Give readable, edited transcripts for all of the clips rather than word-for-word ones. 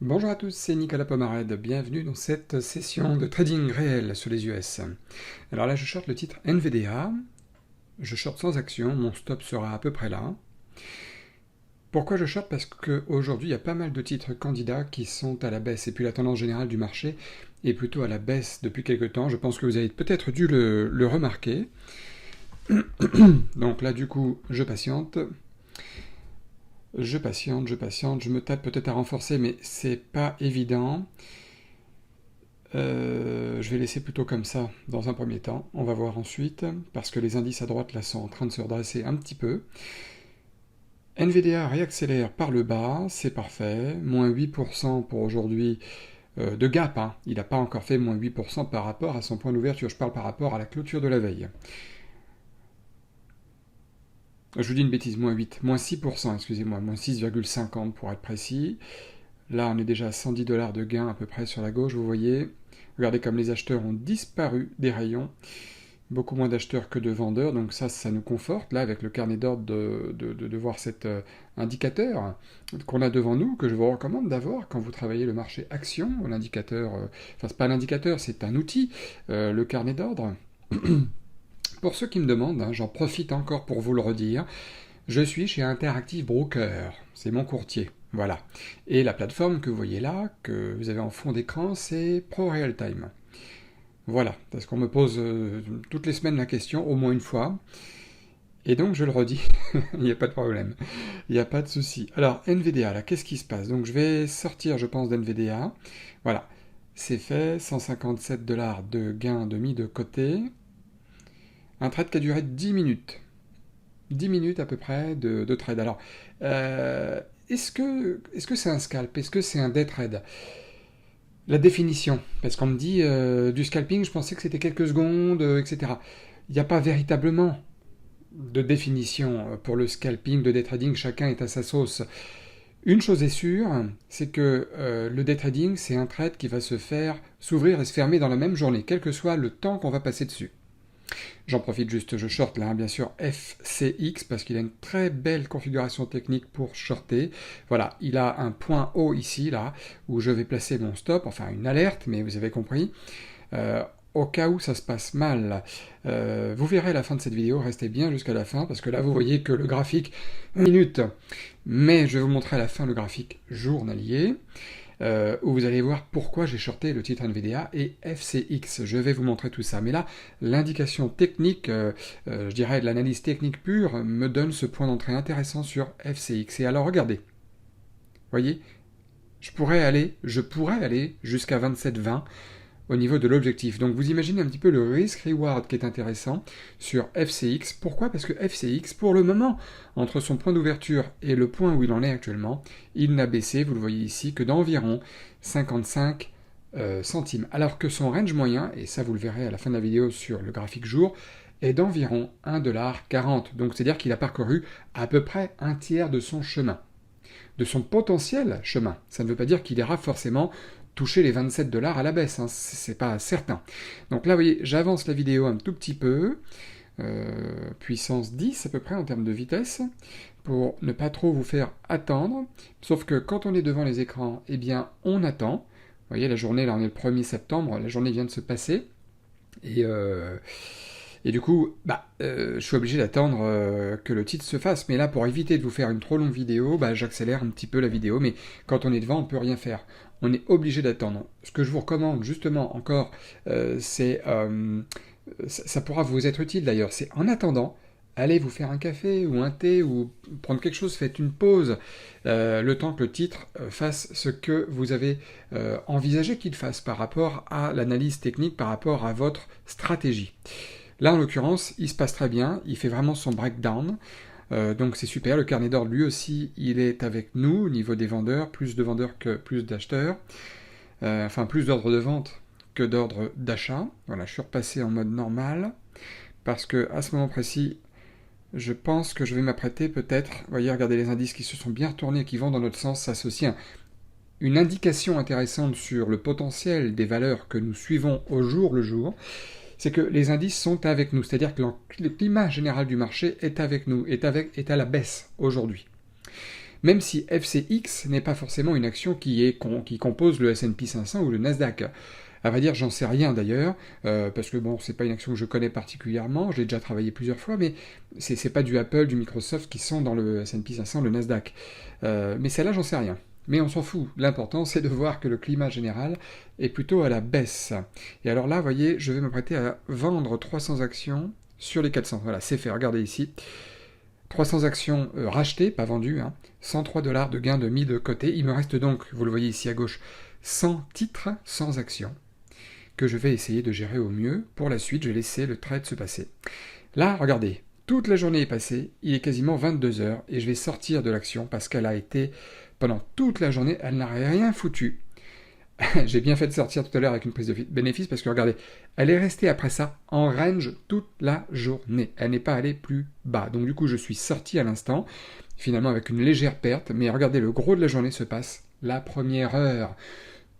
Bonjour à tous, c'est Nicolas Pomarède, bienvenue dans cette session de trading réel sur les US. Alors là je short le titre NVDA, je short sans action, mon stop sera à peu près là. Pourquoi je short? Parce qu'aujourd'hui il y a pas mal de titres candidats qui sont à la baisse, et puis la tendance générale du marché est plutôt à la baisse depuis quelques temps, je pense que vous avez peut-être dû le remarquer. Donc là du coup je patiente. Je patiente, je me tape peut-être à renforcer, mais c'est pas évident. Je vais laisser plutôt comme ça dans un premier temps. On va voir ensuite, parce que les indices à droite là sont en train de se redresser un petit peu. NVDA réaccélère par le bas, c'est parfait. Moins 8% pour aujourd'hui de gap. Hein. Il n'a pas encore fait moins 8% par rapport à son point d'ouverture. Je parle par rapport à la clôture de la veille. Je vous dis une bêtise, moins 8, moins 6%, excusez-moi, moins 6,50 pour être précis. Là, on est déjà à 110 $ de gain à peu près sur la gauche, vous voyez. Regardez comme les acheteurs ont disparu des rayons. Beaucoup moins d'acheteurs que de vendeurs, donc ça nous conforte, là, avec le carnet d'ordre, de voir cet indicateur qu'on a devant nous, que je vous recommande d'avoir quand vous travaillez le marché action. L'indicateur, enfin, c'est pas l'indicateur, c'est un outil, le carnet d'ordre. Pour ceux qui me demandent, hein, j'en profite encore pour vous le redire, je suis chez Interactive Broker, c'est mon courtier, voilà. Et la plateforme que vous voyez là, que vous avez en fond d'écran, c'est ProRealTime. Voilà, parce qu'on me pose toutes les semaines la question, au moins une fois, et donc je le redis, il n'y a pas de problème, il n'y a pas de souci. Alors, NVDA, là, qu'est-ce qui se passe? Donc je vais sortir, je pense, d'NVDA, voilà, c'est fait, 157 $ de gain de mis de côté, un trade qui a duré 10 minutes. 10 minutes à peu près de trade. Alors, est-ce que c'est un scalp? Est-ce que c'est un day trade? La définition, parce qu'on me dit du scalping, je pensais que c'était quelques secondes, etc. Il n'y a pas véritablement de définition pour le scalping, de day trading, chacun est à sa sauce. Une chose est sûre, c'est que le day trading, c'est un trade qui va se faire s'ouvrir et se fermer dans la même journée, quel que soit le temps qu'on va passer dessus. J'en profite juste, je short là, hein, bien sûr, FCX, parce qu'il a une très belle configuration technique pour shorter. Voilà, il a un point haut ici, là, où je vais placer mon stop, enfin une alerte, mais vous avez compris. Au cas où ça se passe mal, vous verrez à la fin de cette vidéo, restez bien jusqu'à la fin, parce que là vous voyez que le graphique, minute, mais je vais vous montrer à la fin le graphique journalier. Où vous allez voir pourquoi j'ai shorté le titre NVDA et FCX. Je vais vous montrer tout ça. Mais là, l'indication technique, je dirais de l'analyse technique pure, me donne ce point d'entrée intéressant sur FCX. Et alors, regardez. Voyez, je pourrais aller jusqu'à 27,20 au niveau de l'objectif. Donc vous imaginez un petit peu le risk-reward qui est intéressant sur FCX. Pourquoi? Parce que FCX, pour le moment, entre son point d'ouverture et le point où il en est actuellement, il n'a baissé, vous le voyez ici, que d'environ 55 centimes. Alors que son range moyen, et ça vous le verrez à la fin de la vidéo sur le graphique jour, est d'environ 1,40 $. Donc c'est-à-dire qu'il a parcouru à peu près un tiers de son chemin, de son potentiel chemin. Ça ne veut pas dire qu'il ira forcément toucher les 27 $ à la baisse, hein, c'est pas certain. Donc là, vous voyez, j'avance la vidéo un tout petit peu, puissance 10 à peu près en termes de vitesse, pour ne pas trop vous faire attendre, sauf que quand on est devant les écrans, eh bien, on attend. Vous voyez, la journée, là, on est le 1er septembre, la journée vient de se passer, et du coup, je suis obligé d'attendre que le titre se fasse. Mais là, pour éviter de vous faire une trop longue vidéo, j'accélère un petit peu la vidéo. Mais quand on est devant, on ne peut rien faire. On est obligé d'attendre. Ce que je vous recommande, justement, encore, ça pourra vous être utile d'ailleurs, c'est en attendant, allez vous faire un café ou un thé ou prendre quelque chose, faites une pause, le temps que le titre fasse ce que vous avez envisagé qu'il fasse par rapport à l'analyse technique, par rapport à votre stratégie. Là, en l'occurrence, il se passe très bien, il fait vraiment son breakdown, donc c'est super. Le carnet d'ordre, lui aussi, il est avec nous au niveau des vendeurs, plus de vendeurs que plus d'acheteurs, enfin plus d'ordres de vente que d'ordres d'achat. Voilà, je suis repassé en mode normal, parce que à ce moment précis, je pense que je vais m'apprêter peut-être, vous voyez, regardez les indices qui se sont bien retournés, qui vont dans notre sens, ça c'est aussi une indication intéressante sur le potentiel des valeurs que nous suivons au jour le jour, c'est que les indices sont avec nous, c'est-à-dire que le climat général du marché est avec nous, est à la baisse aujourd'hui. même si FCX n'est pas forcément une action qui compose le S&P 500 ou le Nasdaq. À vrai dire, j'en sais rien d'ailleurs, parce que bon, c'est pas une action que je connais particulièrement, je l'ai déjà travaillé plusieurs fois, mais c'est pas du Apple, du Microsoft qui sont dans le S&P 500, le Nasdaq. Mais celle-là, j'en sais rien. Mais on s'en fout. L'important, c'est de voir que le climat général est plutôt à la baisse. Et alors là, vous voyez, je vais m'apprêter à vendre 300 actions sur les 400. Voilà, c'est fait. Regardez ici. 300 actions rachetées, pas vendues, hein, 103 $ de gains de mis de côté. Il me reste donc, vous le voyez ici à gauche, 100 titres, 100 actions, que je vais essayer de gérer au mieux. Pour la suite, je vais laisser le trade se passer. Là, regardez, toute la journée est passée, il est quasiment 22 h, et je vais sortir de l'action parce qu'elle a été, pendant toute la journée, elle n'a rien foutu. J'ai bien fait de sortir tout à l'heure avec une prise de bénéfice parce que regardez, elle est restée après ça en range toute la journée. Elle n'est pas allée plus bas. Donc du coup, je suis sorti à l'instant, finalement avec une légère perte, mais regardez, le gros de la journée se passe la première heure.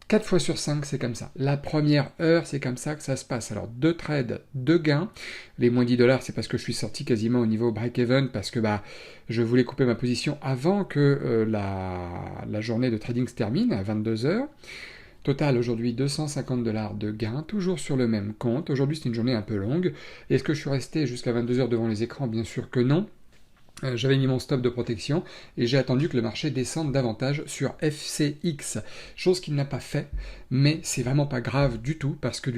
4 fois sur 5, c'est comme ça. La première heure, c'est comme ça que ça se passe. Alors, 2 trades, 2 gains. Les moins 10 $, c'est parce que je suis sorti quasiment au niveau break-even, parce que je voulais couper ma position avant que la journée de trading se termine, à 22 h. Total, aujourd'hui, 250 $ de gains, toujours sur le même compte. Aujourd'hui, c'est une journée un peu longue. Est-ce que je suis resté jusqu'à 22 h devant les écrans? Bien sûr que non. J'avais mis mon stop de protection et j'ai attendu que le marché descende davantage sur FCX, chose qu'il n'a pas fait, mais c'est vraiment pas grave du tout parce que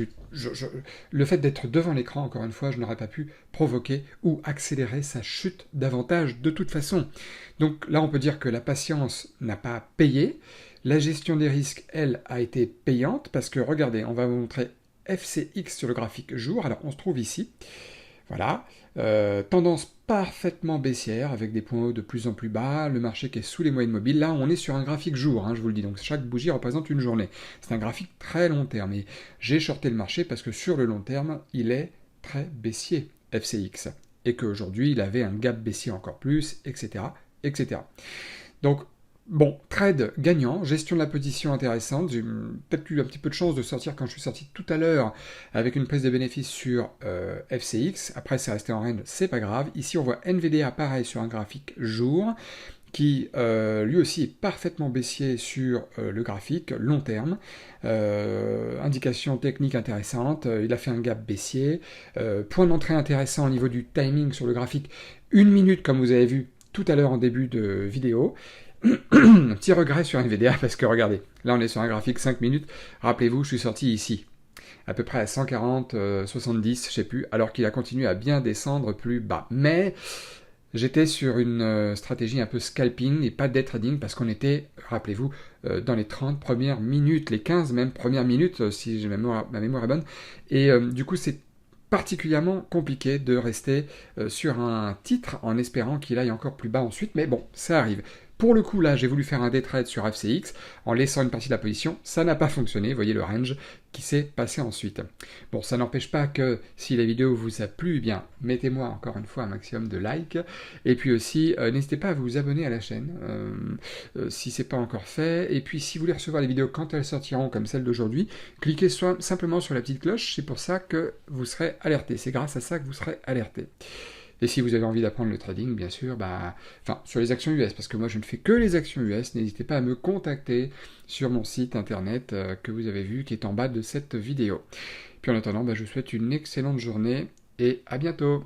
le fait d'être devant l'écran, encore une fois, je n'aurais pas pu provoquer ou accélérer sa chute davantage de toute façon. Donc là, on peut dire que la patience n'a pas payé, la gestion des risques, elle, a été payante parce que, regardez, on va vous montrer FCX sur le graphique jour, alors on se trouve ici. Voilà, tendance parfaitement baissière avec des points hauts de plus en plus bas, le marché qui est sous les moyennes mobiles. Là, on est sur un graphique jour, hein, je vous le dis, donc chaque bougie représente une journée. C'est un graphique très long terme et j'ai shorté le marché parce que sur le long terme, il est très baissier, FCX, et qu'aujourd'hui, il avait un gap baissier encore plus, etc., etc. Donc, bon, trade gagnant, gestion de la position intéressante. J'ai peut-être eu un petit peu de chance de sortir quand je suis sorti tout à l'heure avec une prise de bénéfice sur FCX. Après, c'est resté en range, c'est pas grave. Ici, on voit NVDA pareil sur un graphique jour qui lui aussi est parfaitement baissier sur le graphique long terme. Indication technique intéressante, il a fait un gap baissier. Point d'entrée intéressant au niveau du timing sur le graphique. 1 minute comme vous avez vu tout à l'heure en début de vidéo. Un petit regret sur NVDA parce que regardez, là on est sur un graphique 5 minutes, rappelez-vous, je suis sorti ici, à peu près à 140, 70, je sais plus, alors qu'il a continué à bien descendre plus bas. Mais j'étais sur une stratégie un peu scalping et pas day trading parce qu'on était, rappelez-vous, dans les 30 premières minutes, les 15 même premières minutes, si ma mémoire est bonne, et du coup c'est particulièrement compliqué de rester sur un titre en espérant qu'il aille encore plus bas ensuite, mais bon, ça arrive. Pour le coup, là, j'ai voulu faire un day trade sur FCX en laissant une partie de la position. Ça n'a pas fonctionné. Vous voyez le range qui s'est passé ensuite. Bon, ça n'empêche pas que si la vidéo vous a plu, eh bien, mettez-moi encore une fois un maximum de likes. Et puis aussi, n'hésitez pas à vous abonner à la chaîne si ce n'est pas encore fait. Et puis, si vous voulez recevoir les vidéos quand elles sortiront, comme celle d'aujourd'hui, cliquez simplement sur la petite cloche. C'est pour ça que vous serez alerté. C'est grâce à ça que vous serez alerté. Et si vous avez envie d'apprendre le trading, bien sûr, sur les actions US, parce que moi je ne fais que les actions US, n'hésitez pas à me contacter sur mon site internet que vous avez vu, qui est en bas de cette vidéo. Puis en attendant, je vous souhaite une excellente journée et à bientôt.